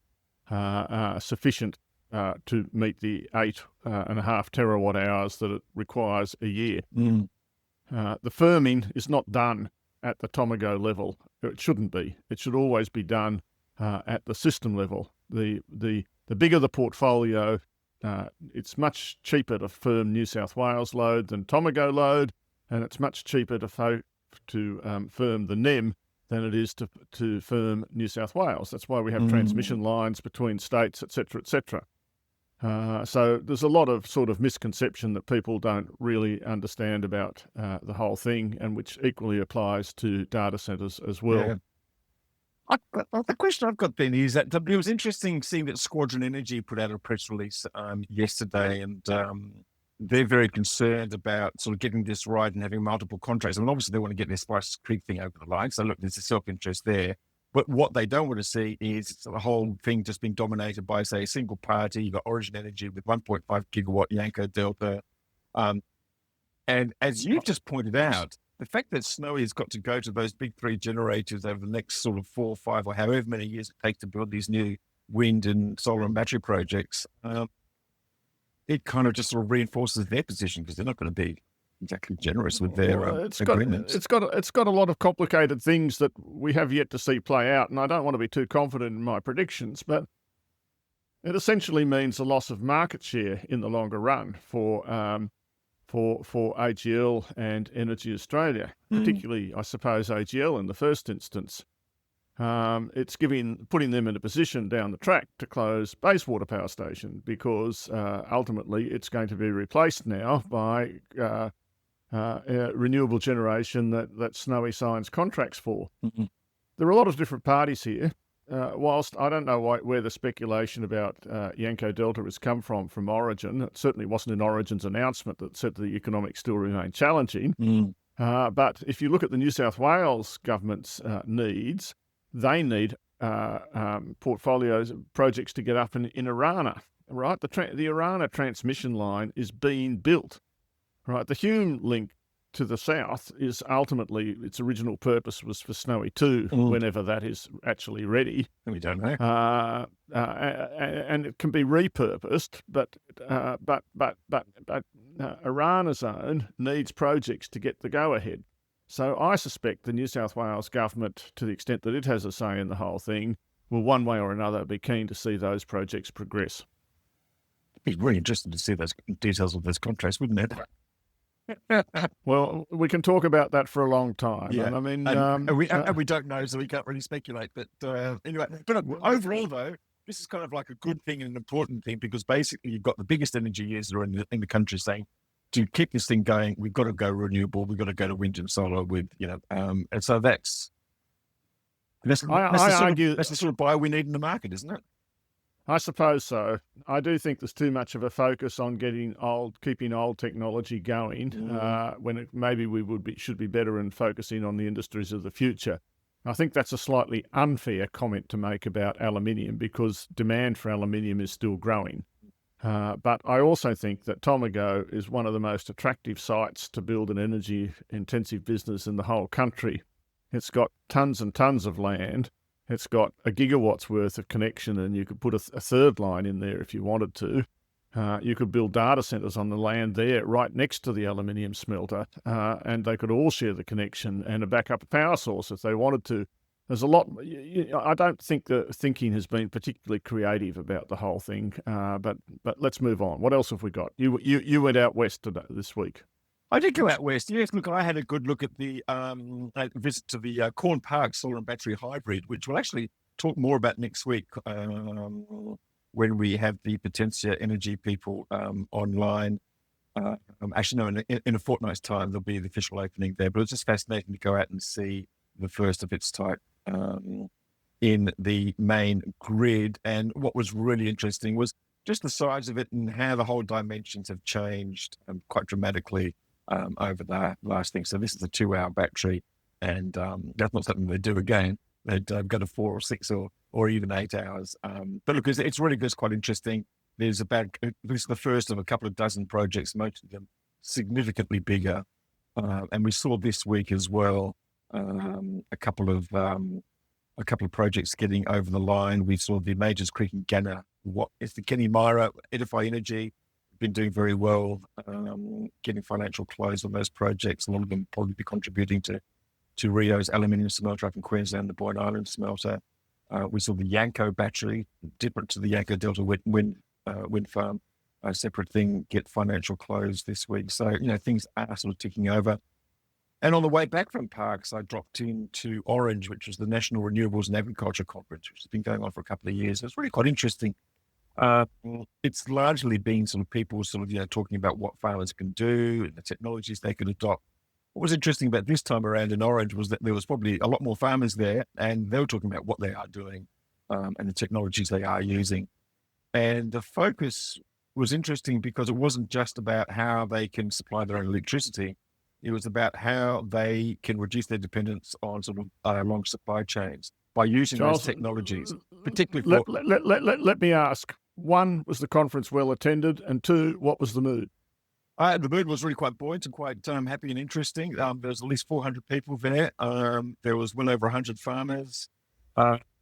sufficient to meet the 8.5 terawatt hours that it requires a year. The firming is not done at the Tomago level. It shouldn't be. It should always be done at the system level. The bigger the portfolio, it's much cheaper to firm New South Wales load than Tomago load, and it's much cheaper to firm the NEM than it is to firm New South Wales. That's why we have transmission lines between states, etc., etc. So there's a lot of sort of misconception that people don't really understand about the whole thing, and which equally applies to data centres as well. Yeah. The question I've got then is that it was interesting seeing that Squadron Energy put out a press release yesterday, and they're very concerned about sort of getting this right and having multiple contracts. I mean, obviously they want to get their Spice Creek thing over the line. So look, there's a self-interest there. But what they don't want to see is the whole thing just being dominated by, say, a single party. You've got Origin Energy with 1.5 gigawatt Yanco Delta. And as you've just pointed out, the fact that Snowy has got to go to those big three generators over the next sort of 4 or 5 or however many years it takes to build these new wind and solar and battery projects, it kind of just sort of reinforces their position because they're not going to be exactly generous with their agreements. It's got a lot of complicated things that we have yet to see play out, and I don't want to be too confident in my predictions, but it essentially means a loss of market share in the longer run for AGL and Energy Australia, particularly, I suppose, AGL in the first instance. It's putting them in a position down the track to close Bayswater Power Station because ultimately it's going to be replaced now by renewable generation that Snowy signs contracts for. There are a lot of different parties here. Whilst I don't know where the speculation about Yanco Delta has come from Origin, it certainly wasn't in Origin's announcement that said the economics still remain challenging. But if you look at the New South Wales government's needs, they need portfolios projects to get up in Arana, right? The Arana transmission line is being built, right? The Hume link to the south is ultimately, its original purpose was for Snowy 2, whenever that is actually ready. We don't know. And it can be repurposed, but Arana Zone needs projects to get the go-ahead. So I suspect the New South Wales government, to the extent that it has a say in the whole thing, will one way or another be keen to see those projects progress. It'd be really interesting to see those details of those contracts, wouldn't it? Well, we can talk about that for a long time. Yeah. And I mean, and we don't know, so we can't really speculate. But anyway, but overall, though, this is kind of like a good thing and an important thing because basically you've got the biggest energy user in the country saying, to keep this thing going, we've got to go renewable. We've got to go to wind and solar with, and so that's the sort of buy we need in the market, isn't it? I suppose so. I do think there's too much of a focus on keeping old technology going when maybe we should be better in focusing on the industries of the future. I think that's a slightly unfair comment to make about aluminium because demand for aluminium is still growing. But I also think that Tomago is one of the most attractive sites to build an energy-intensive business in the whole country. It's got tons and tons of land. It's got a gigawatt's worth of connection, and you could put a third line in there if you wanted to. You could build data centres on the land there right next to the aluminium smelter, and they could all share the connection and a backup power source if they wanted to. There's a lot. I don't think the thinking has been particularly creative about the whole thing, but let's move on. What else have we got? You went out west this week. I did go out west. Yes, look, I had a good look at the visit to the Corn Park Solar and Battery Hybrid, which we'll actually talk more about next week when we have the Potentia Energy people online. Actually, no, in a fortnight's time, there'll be the official opening there. But it's just fascinating to go out and see the first of its type in the main grid. And what was really interesting was just the size of it and how the whole dimensions have changed quite dramatically over the last thing. So this is a 2-hour battery, and that's not something they do again. They'd go to 4 or 6 or even 8 hours. But look, it's really good. It's quite interesting. This is the first of a couple of dozen projects, most of them significantly bigger. And we saw this week as well a couple of projects getting over the line. We saw the Majors Creek and Ganna. What is the Kenny Myra, Edify Energy, been doing very well, getting financial close on those projects. A lot of them probably be contributing to Rio's aluminium smelter up in Queensland, the Boyne Island smelter. We saw the Yanco battery, different to the Yanco Delta wind farm, a separate thing, get financial close this week. So, things are sort of ticking over. And on the way back from Parkes, I dropped into Orange, which was the National Renewables and Agriculture Conference, which has been going on for a couple of years. It's really quite interesting. It's largely been sort of people talking about what farmers can do and the technologies they can adopt. What was interesting about this time around in Orange was that there was probably a lot more farmers there, and they were talking about what they are doing and the technologies they are using. And the focus was interesting because it wasn't just about how they can supply their own electricity. It was about how they can reduce their dependence on sort of long supply chains by using Charles, those technologies, particularly for... Let me ask. 1, was the conference well attended? And 2, what was the mood? The mood was really quite buoyant and quite happy and interesting. There was at least 400 people there. There was well over 100 farmers.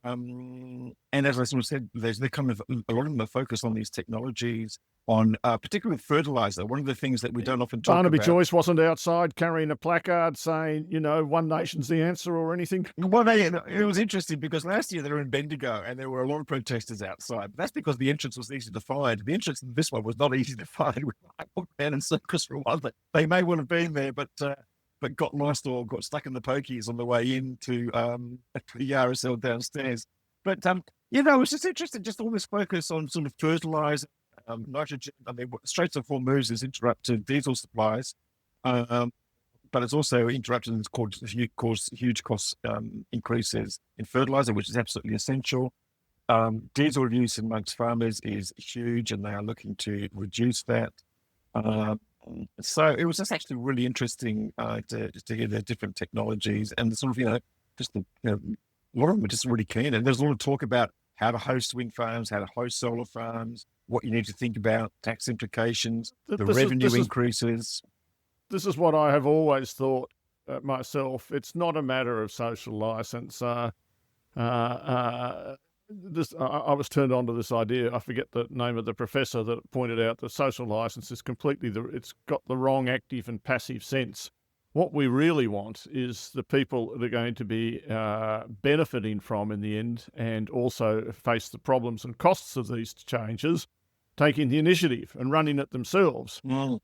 And as I sort of said, there's a lot of them are focused on these technologies, on particularly with fertilizer. One of the things that we don't often talk Barnaby about. Joyce wasn't outside carrying a placard saying, one nation's the answer or anything. Well, it was interesting because last year they were in Bendigo and there were a lot of protesters outside. But that's because the entrance was easy to find. The entrance in this one was not easy to find. I walked down in circus for a while. They may well have been there, but got lost or got stuck in the pokies on the way into the RSL downstairs. But it was just interesting, just all this focus on sort of fertilizer, nitrogen. I mean, Straits of Hormuz has interrupted diesel supplies, but it's also interrupted and caused huge cost increases in fertilizer, which is absolutely essential. Diesel use amongst farmers is huge, and they are looking to reduce that. So it was just actually really interesting to hear the different technologies and the sort of, a lot of them were just really keen. And there's a lot of talk about how to host wind farms, how to host solar farms, what you need to think about, tax implications, the revenue increases. This is what I have always thought myself. It's not a matter of social license. I was turned on to this idea. I forget the name of the professor that pointed out that social license is it's got the wrong active and passive sense. What we really want is the people that are going to be benefiting from in the end, and also face the problems and costs of these changes, taking the initiative and running it themselves.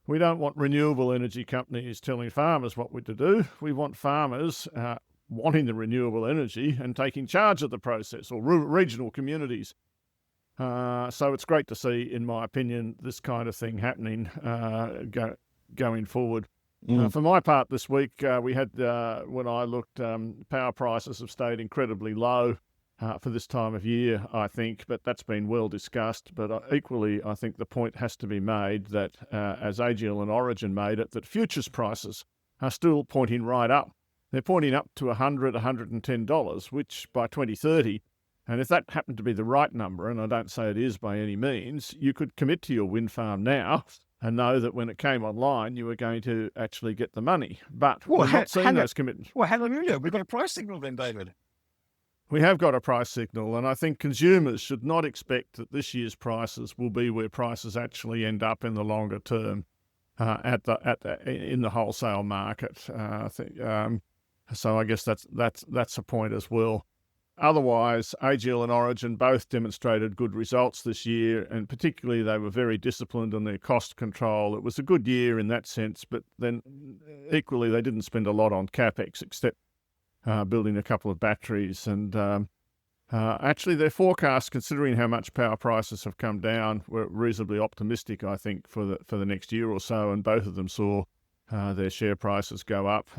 We don't want renewable energy companies telling farmers what to do. We want farmers wanting the renewable energy and taking charge of the process, or regional communities. So it's great to see, in my opinion, this kind of thing happening going forward. For my part this week, we had, when I looked, power prices have stayed incredibly low for this time of year, I think, but that's been well discussed. But equally, I think the point has to be made that, as AGL and Origin made it, that futures prices are still pointing right up. They're pointing up to $100, $110, which by 2030, and if that happened to be the right number, and I don't say it is by any means, you could commit to your wind farm now and know that when it came online, you were going to actually get the money. But we're not seeing those commitments. Well, hallelujah. We've got a price signal then, David. We have got a price signal, and I think consumers should not expect that this year's prices will be where prices actually end up in the longer term in the wholesale market. So I guess that's a point as well. Otherwise, AGL and Origin both demonstrated good results this year, and particularly they were very disciplined on their cost control. It was a good year in that sense, but then equally they didn't spend a lot on CapEx except building a couple of batteries. And actually their forecasts, considering how much power prices have come down, were reasonably optimistic, I think, for the next year or so, and both of them saw their share prices go up.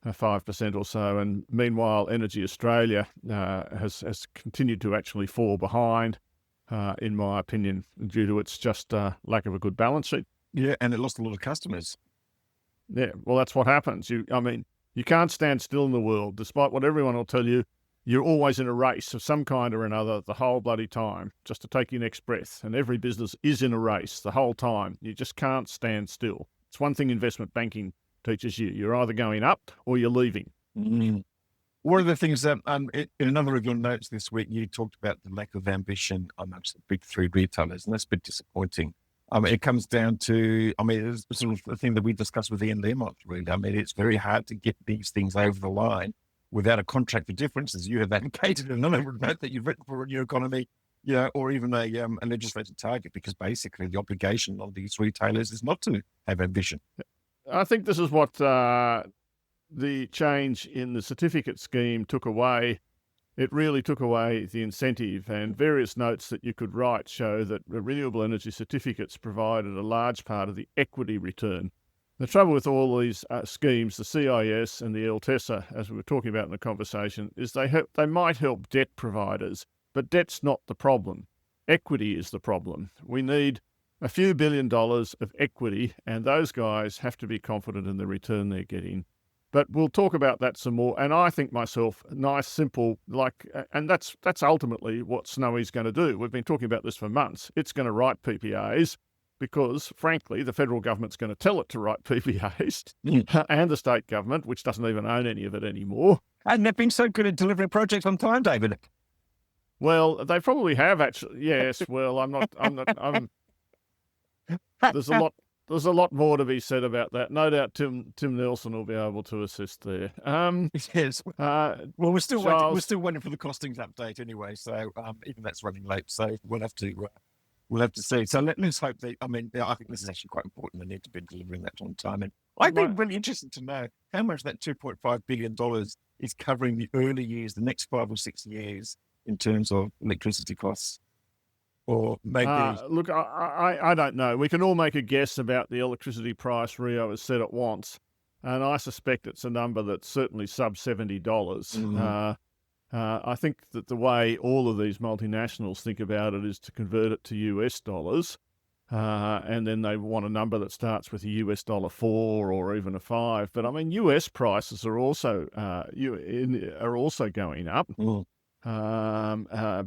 5% or so. And meanwhile, Energy Australia has continued to actually fall behind, in my opinion, due to its just lack of a good balance sheet. Yeah, and it lost a lot of customers. Yeah, well, that's what happens. You can't stand still in the world, despite what everyone will tell you. You're always in a race of some kind or another the whole bloody time, just to take your next breath. And every business is in a race the whole time. You just can't stand still. It's one thing investment banking teaches you. You're either going up or you're leaving. Mm. One of the things that in another of your notes this week, you talked about the lack of ambition amongst the big three retailers, and that's a bit disappointing. It comes down to, it's sort of the thing that we discussed with Ian Learmonth, really. It's very hard to get these things over the line without a contract for difference, as you have advocated in another note that you've written for a new economy, or even a legislated target, because basically the obligation of these retailers is not to have ambition. I think this is what the change in the certificate scheme took away. It really took away the incentive, and various notes that you could write show that renewable energy certificates provided a large part of the equity return. The trouble with all these schemes, the CIS and the LTESA, as we were talking about in the conversation, is they might help debt providers, but debt's not the problem. Equity is the problem. We need a few $1 billion of equity, and those guys have to be confident in the return they're getting. But we'll talk about that some more. And I think myself, nice, simple, and that's ultimately what Snowy's going to do. We've been talking about this for months. It's going to write PPAs because, frankly, the federal government's going to tell it to write PPAs, and the state government, which doesn't even own any of it anymore. And they've been so good at delivering projects on time, David. Well, they probably have actually. Yes. Well, I'm. There's a lot more to be said about that. No doubt Tim Nelson will be able to assist there. Yes. Well, we're still Charles, we're still waiting for the costings update anyway. So even that's running late. So we'll have to see. So let's hope that. I think this is actually quite important. They need to be delivering that on time. And I'd be really interested to know how much that $2.5 billion is covering the early years, the next 5 or 6 years, in terms of electricity costs. Or maybe look, I don't know. We can all make a guess about the electricity price Rio has said it wants, and I suspect it's a number that's certainly sub $70. Mm-hmm. I think that the way all of these multinationals think about it is to convert it to US dollars, and then they want a number that starts with a US $4 or even a 5. But US prices are also going up. Mm.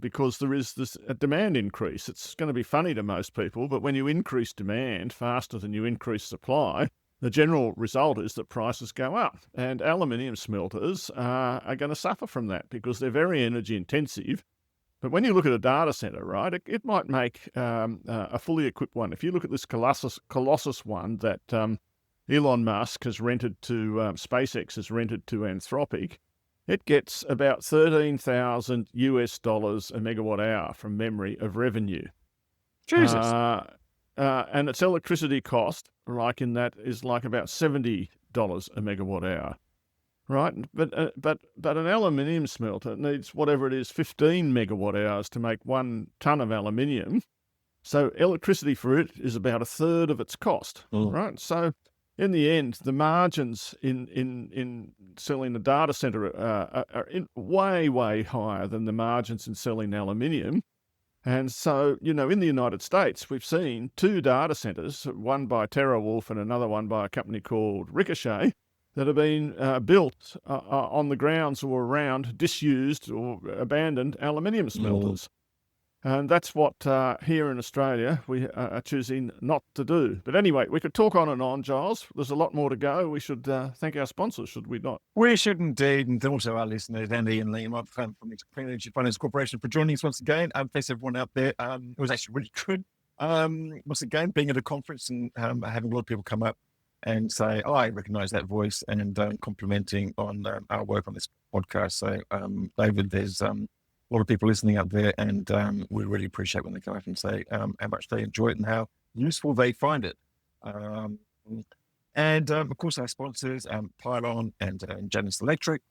Because there is this demand increase. It's going to be funny to most people, but when you increase demand faster than you increase supply, the general result is that prices go up. And aluminium smelters are going to suffer from that because they're very energy intensive. But when you look at a data center, right, it might make a fully equipped one. If you look at this Colossus one that Elon Musk has rented to, SpaceX has rented to Anthropic, it gets about $13,000 a megawatt hour from memory of revenue. Jesus. And its electricity cost, like in that, is like about $70 a megawatt hour, right? But an aluminium smelter needs whatever it is, 15 megawatt hours to make 1 ton of aluminium. So electricity for it is about a third of its cost, right? So in the end, the margins in selling the data center are way higher than the margins in selling aluminium. And so, in the United States, we've seen 2 data centers, one by TeraWulf and another one by a company called Ricochet, that have been built on the grounds or around disused or abandoned aluminium smelters. And that's what here in Australia we are choosing not to do. But anyway, we could talk on and on, Giles. There's a lot more to go. We should thank our sponsors, should we not? We should indeed, and also our listeners, and Ian Learmonth from the Clean Energy Finance Corporation for joining us once again. Thanks everyone out there. It was actually really good. Once again, being at a conference and having a lot of people come up and say, "Oh, I recognise that voice," and complimenting on our work on this podcast. So, David, there's a lot of people listening out there, and we really appreciate when they come up and say how much they enjoy it and how useful they find it. And of course, our sponsors, Pylon and Janus Electric.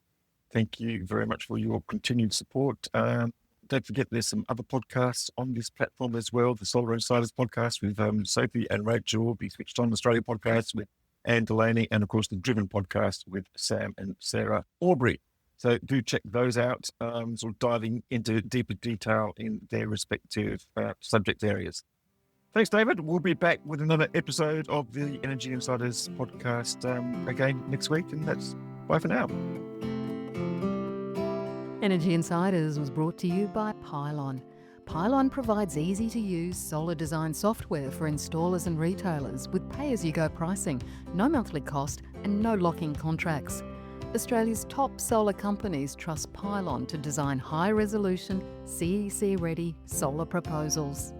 Thank you very much for your continued support. Don't forget, there's some other podcasts on this platform as well. The Solar Insiders podcast with Sophie and Rachel, the Switched On Australia podcast with and Delaney, and of course the Driven podcast with Sam and Sarah Aubrey. So do check those out, sort of diving into deeper detail in their respective subject areas. Thanks, David. We'll be back with another episode of the Energy Insiders podcast again next week, and that's bye for now. Energy Insiders was brought to you by Pylon. Pylon provides easy-to-use solar design software for installers and retailers with pay-as-you-go pricing, no monthly cost and no lock-in contracts. Australia's top solar companies trust Pylon to design high-resolution, CEC-ready solar proposals.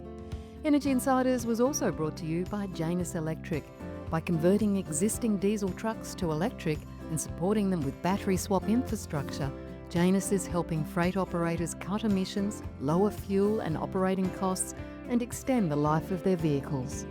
Energy Insiders was also brought to you by Janus Electric. By converting existing diesel trucks to electric and supporting them with battery swap infrastructure, Janus is helping freight operators cut emissions, lower fuel and operating costs, and extend the life of their vehicles.